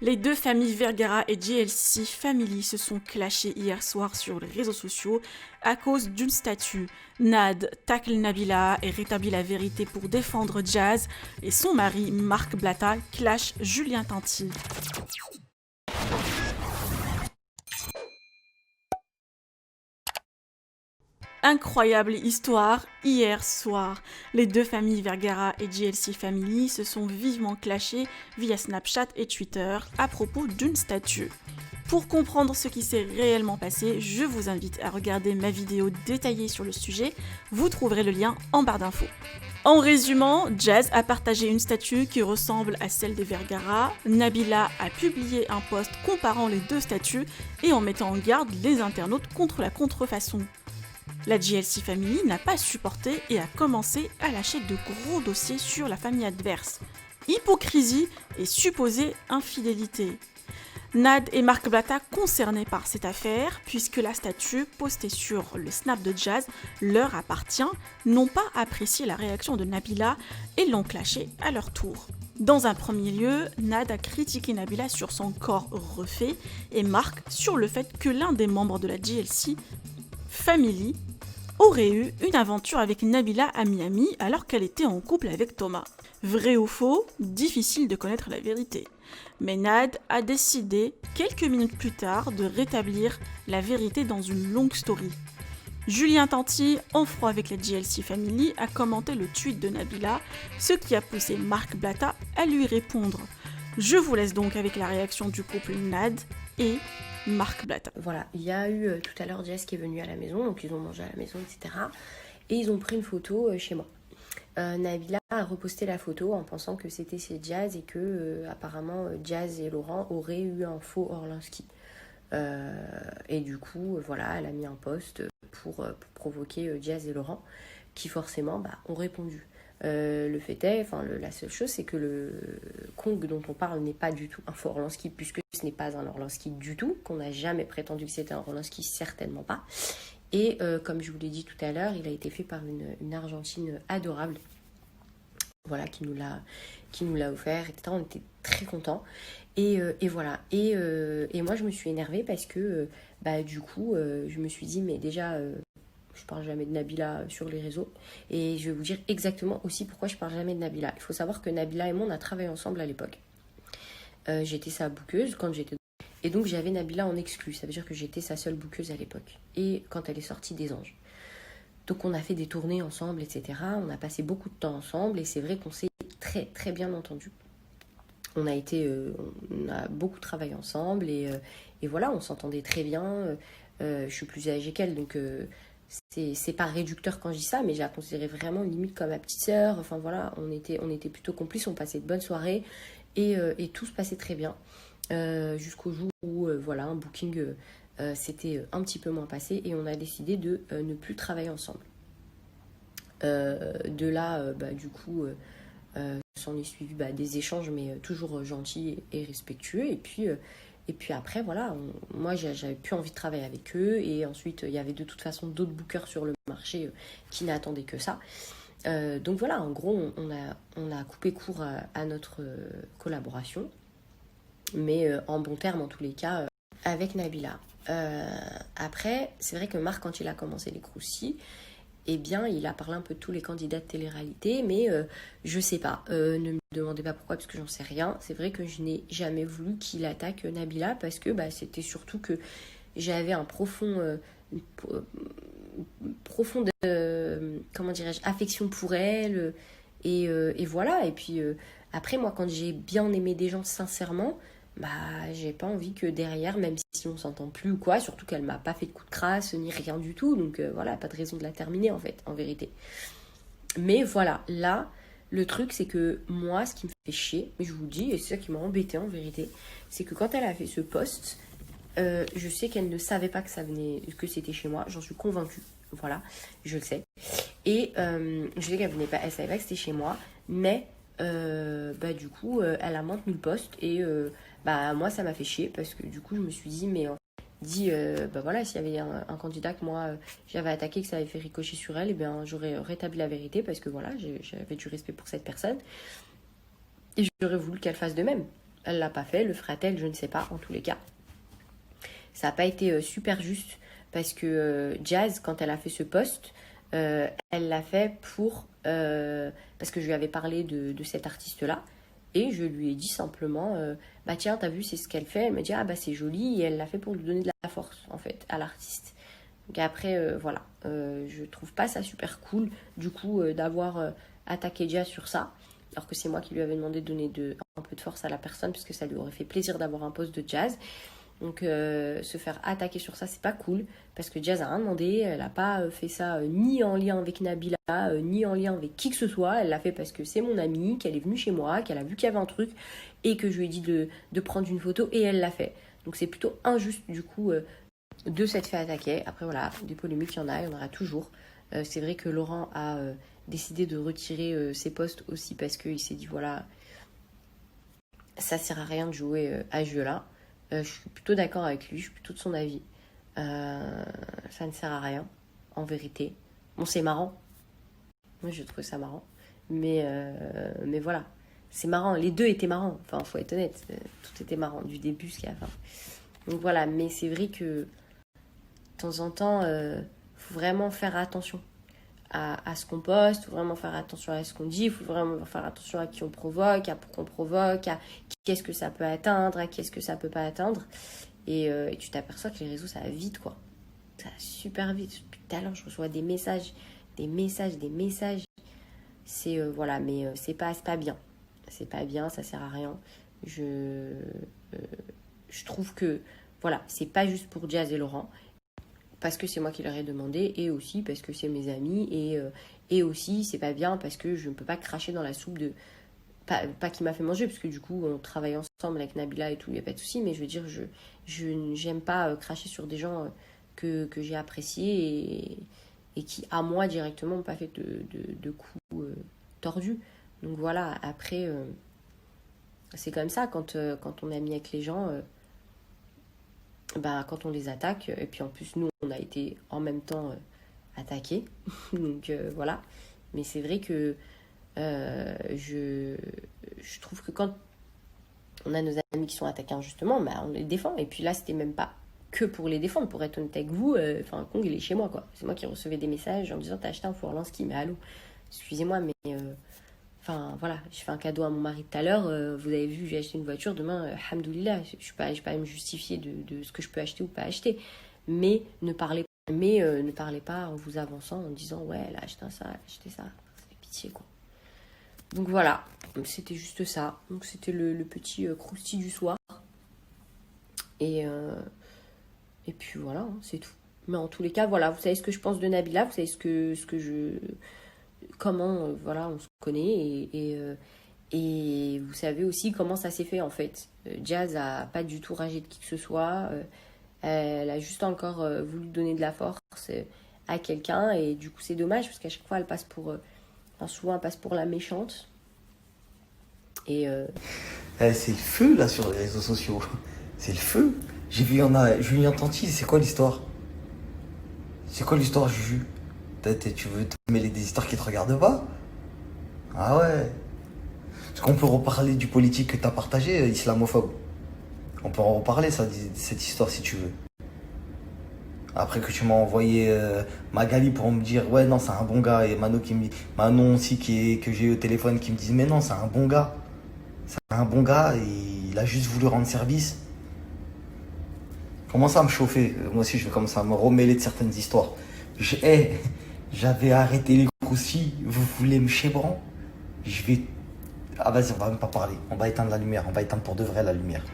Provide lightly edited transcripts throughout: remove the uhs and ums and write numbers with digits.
Les deux familles Vergara et JLC Family se sont clashées hier soir sur les réseaux sociaux à cause d'une statue. Nad tacle Nabila et rétablit la vérité pour défendre Jazz, et son mari Marc Blatta clash Julien Tanti. Incroyable histoire, hier soir, les deux familles Vergara et JLC Family se sont vivement clashées via Snapchat et Twitter à propos d'une statue. Pour comprendre ce qui s'est réellement passé, je vous invite à regarder ma vidéo détaillée sur le sujet, vous trouverez le lien en barre d'infos. En résumant, Jazz a partagé une statue qui ressemble à celle des Vergara, Nabila a publié un post comparant les deux statues et en mettant en garde les internautes contre la contrefaçon. La JLC Family n'a pas supporté et a commencé à lâcher de gros dossiers sur la famille adverse. Hypocrisie et supposée infidélité. Nad et Marc Blatta concernés par cette affaire, puisque la statue postée sur le snap de Jazz leur appartient, n'ont pas apprécié la réaction de Nabila et l'ont clashé à leur tour. Dans un premier lieu, Nad a critiqué Nabila sur son corps refait et Marc sur le fait que l'un des membres de la JLC Family aurait eu une aventure avec Nabila à Miami alors qu'elle était en couple avec Thomas. Vrai ou faux, difficile de connaître la vérité. Mais Nad a décidé, quelques minutes plus tard, de rétablir la vérité dans une longue story. Julien Tanti, en froid avec la JLC Family, a commenté le tweet de Nabila, ce qui a poussé Marc Blatta à lui répondre. Je vous laisse donc avec la réaction du couple Nad et Marc Blatta. Voilà, il y a eu tout à l'heure Jess qui est venu à la maison, donc ils ont mangé à la maison, etc. Et ils ont pris une photo chez moi. Nabila a reposté la photo en pensant que c'était chez Jazz et que apparemment Jazz et Laurent auraient eu un faux Orlinski. Et du coup, voilà, elle a mis un post pour provoquer Jazz et Laurent qui forcément ont répondu. Le fait est, la seule chose, c'est que le Kong dont on parle n'est pas du tout un faux Orlinski, puisque ce n'est pas un Orlinski du tout, qu'on n'a jamais prétendu que c'était un Orlinski, certainement pas. Et comme je vous l'ai dit tout à l'heure, il a été fait par une Argentine adorable, voilà, qui nous l'a offert, etc. On était très contents. Et voilà. Et moi, je me suis énervée parce que, du coup, je me suis dit, mais déjà... je parle jamais de Nabila sur les réseaux. Et je vais vous dire exactement aussi pourquoi je parle jamais de Nabila. Il faut savoir que Nabila et moi, on a travaillé ensemble à l'époque. J'étais sa bookeuse quand j'étais... Et donc, j'avais Nabila en exclu. Ça veut dire que j'étais sa seule bookeuse à l'époque. Et quand elle est sortie des Anges. Donc, on a fait des tournées ensemble, etc. On a passé beaucoup de temps ensemble. Et c'est vrai qu'on s'est très, très bien entendu. On a beaucoup travaillé ensemble. Et voilà, on s'entendait très bien. Je suis plus âgée qu'elle, donc... c'est pas réducteur quand je dis ça, mais je la considérais vraiment limite comme ma petite sœur. Enfin voilà, on était plutôt complices, on passait de bonnes soirées et tout se passait très bien. Jusqu'au jour où voilà, un booking s'était un petit peu moins passé et on a décidé de ne plus travailler ensemble. De là, du coup, s'en est suivi des échanges, mais toujours gentils et respectueux. Et puis après, voilà, moi j'avais plus envie de travailler avec eux. Et ensuite, il y avait de toute façon d'autres bookers sur le marché qui n'attendaient que ça. Donc voilà, en gros, on a coupé court à notre collaboration. Mais en bon terme, en tous les cas, avec Nabila. Après, c'est vrai que Marc, quand il a commencé les croustilles, eh bien, il a parlé un peu de tous les candidats de télé-réalité, mais je sais pas. Ne me demandez pas pourquoi, parce que j'en sais rien. C'est vrai que je n'ai jamais voulu qu'il attaque Nabila, parce que c'était surtout que j'avais un profonde comment dirais-je, affection pour elle. Et voilà. Et puis, après, moi, quand j'ai bien aimé des gens sincèrement, j'ai pas envie que derrière, même si on s'entend plus ou quoi, surtout qu'elle m'a pas fait de coup de crasse ni rien du tout, donc voilà, pas de raison de la terminer en fait, en vérité. Mais voilà, là, le truc c'est que moi, ce qui me fait chier, mais je vous le dis, et c'est ça qui m'a embêtée en vérité, c'est que quand elle a fait ce post, je sais qu'elle ne savait pas que c'était chez moi, j'en suis convaincue, voilà, je le sais. Et je sais qu'elle savait pas que c'était chez moi, mais du coup, elle a maintenu le post et moi ça m'a fait chier parce que du coup je me suis dit voilà, s'il y avait un candidat que moi j'avais attaqué, que ça avait fait ricocher sur elle, et bien j'aurais rétabli la vérité parce que voilà, j'avais du respect pour cette personne et j'aurais voulu qu'elle fasse de même. Elle l'a pas fait, le fera-t-elle, je ne sais pas, en tous les cas. Ça n'a pas été super juste parce que Jazz, quand elle a fait ce post, elle l'a fait parce que je lui avais parlé de cet artiste-là. Et je lui ai dit simplement, bah tiens, t'as vu, c'est ce qu'elle fait. Elle m'a dit, ah bah c'est joli. Et elle l'a fait pour lui donner de la force, en fait, à l'artiste. Donc après, voilà. Je trouve pas ça super cool, du coup, d'avoir attaqué Jazz sur ça. Alors que c'est moi qui lui avais demandé de donner un peu de force à la personne, puisque ça lui aurait fait plaisir d'avoir un post de Jazz. Donc se faire attaquer sur ça, c'est pas cool. Parce que Jazz a rien demandé. Elle a pas fait ça ni en lien avec Nabila, ni en lien avec qui que ce soit. Elle l'a fait parce que c'est mon amie, qu'elle est venue chez moi, qu'elle a vu qu'il y avait un truc et que je lui ai dit de prendre une photo et elle l'a fait. Donc c'est plutôt injuste du coup de s'être fait attaquer. Après voilà, des polémiques, il y en aura toujours. C'est vrai que Laurent a décidé de retirer ses posts aussi parce qu'il s'est dit voilà, ça sert à rien de jouer à ce jeu-là. Je suis plutôt d'accord avec lui, je suis plutôt de son avis. Ça ne sert à rien, en vérité. Bon, c'est marrant. Moi, je trouve ça marrant. Mais voilà, c'est marrant. Les deux étaient marrants. Enfin, faut être honnête. Tout était marrant, du début jusqu'à la fin. Donc voilà, mais c'est vrai que de temps en temps, faut vraiment faire attention à ce qu'on poste, il faut vraiment faire attention à ce qu'on dit, il faut vraiment faire attention à qui on provoque, à pourquoi on provoque, à qu'est-ce que ça peut atteindre, à qu'est-ce que ça peut pas atteindre. Et tu t'aperçois que les réseaux, ça va vite, quoi. Ça va super vite. Depuis tout à l'heure, je reçois des messages. C'est, voilà, mais c'est pas bien. C'est pas bien, ça sert à rien. Je trouve que, voilà, c'est pas juste pour Jazz et Laurent. Parce que c'est moi qui leur ai demandé, et aussi parce que c'est mes amis, et aussi c'est pas bien parce que je ne peux pas cracher dans la soupe de... Pas qui m'a fait manger, parce que du coup on travaille ensemble avec Nabila et tout, il n'y a pas de souci, mais je veux dire, j'aime pas cracher sur des gens que j'ai appréciés et qui, à moi directement, n'ont pas fait de coups tordus. Donc voilà, après, c'est comme ça, quand on est ami avec les gens... quand on les attaque, et puis en plus nous on a été en même temps attaqués, donc voilà. Mais c'est vrai que je trouve que quand on a nos amis qui sont attaqués injustement, on les défend. Et puis là c'était même pas que pour les défendre, pour être honnête avec vous, Kong il est chez moi quoi. C'est moi qui recevais des messages en me disant t'as acheté un four Lansky, mais allô, excusez-moi mais... voilà, je fais un cadeau à mon mari tout à l'heure. Vous avez vu, j'ai acheté une voiture. Demain, alhamdoulilah, je ne vais pas à me justifier de ce que je peux acheter ou pas acheter. Mais ne parlez pas en vous avançant, en disant ouais, elle a acheté ça, elle a acheté ça. C'est pitié, quoi. Donc voilà, c'était juste ça. Donc c'était le petit croustillant du soir. Et puis voilà, hein, c'est tout. Mais en tous les cas, voilà, vous savez ce que je pense de Nabila, vous savez comment voilà, on se connaît et vous savez aussi comment ça s'est fait en fait. Jazz a pas du tout ragé de qui que ce soit, elle a juste encore voulu donner de la force à quelqu'un et du coup c'est dommage parce qu'à chaque fois elle passe souvent elle passe pour la méchante et c'est le feu là sur les réseaux sociaux, c'est le feu. J'ai vu, il y en a Julien Tanti, c'est quoi l'histoire, Juju? Tu veux te mêler des histoires qui te regardent pas? Ah ouais. Est-ce qu'on peut reparler du politique que t'as partagé, islamophobe? On peut en reparler, ça, cette histoire, si tu veux. Après que tu m'as envoyé Magali pour me dire ouais non c'est un bon gars, et Manon aussi que j'ai eu au téléphone qui me disent mais non c'est un bon gars. C'est un bon gars et il a juste voulu rendre service. Commence à me chauffer. Moi aussi je vais commencer à me remêler de certaines histoires. J'avais arrêté les croustilles, vous voulez me chébran? Ah vas-y, on va même pas parler. On va éteindre la lumière, on va éteindre pour de vrai la lumière.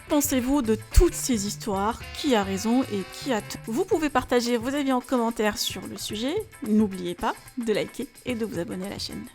Pensez-vous de toutes ces histoires? Qui a raison et qui a tort? Vous pouvez partager vos avis en commentaire sur le sujet. N'oubliez pas de liker et de vous abonner à la chaîne.